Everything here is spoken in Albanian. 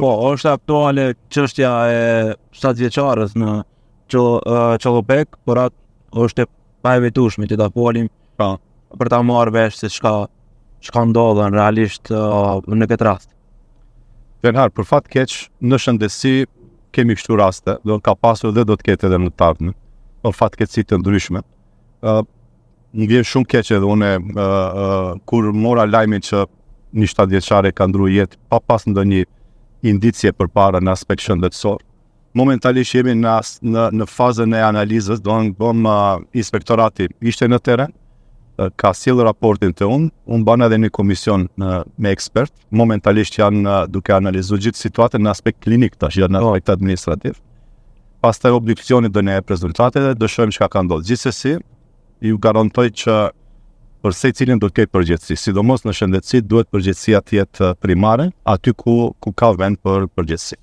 Po, është aktuale çështja e 7 vjeçarës në Çollopek, por atë është e pa evitueshme që ta folim për ta marrë vesh se çka ndodhen realisht në këtë rast. Venhar, për fat keq, në shëndetësi kemi kështu raste, ka pasur dhe do të ketë edhe në të ardhmen, për fatkeqësi të ndryshme. Më vjen shumë keq edhe une kur mora lajmin që një 7 vjeçare ka ndruar jetë pa pas ndonjë indicie përpara në aspekt shëndetësor. Momentalisht jemi në fazën e analizës, inspektorati ishte në teren, ka sjellë raportin të unë bana edhe një komision me ekspert, momentalisht janë duke analizuar gjithë situatën në aspekt klinik tash, jo në aspekt administrativ. Pastaj obdukcioni do ne jep rezultatet dhe do shohim çka ka ndodhur. Gjithsesi, ju garantoj që për secilin do të ketë përgjegjësi, sidomos në shëndetësi duhet përgjegjësia të jetë primare, aty ku ka vend për përgjegjësi.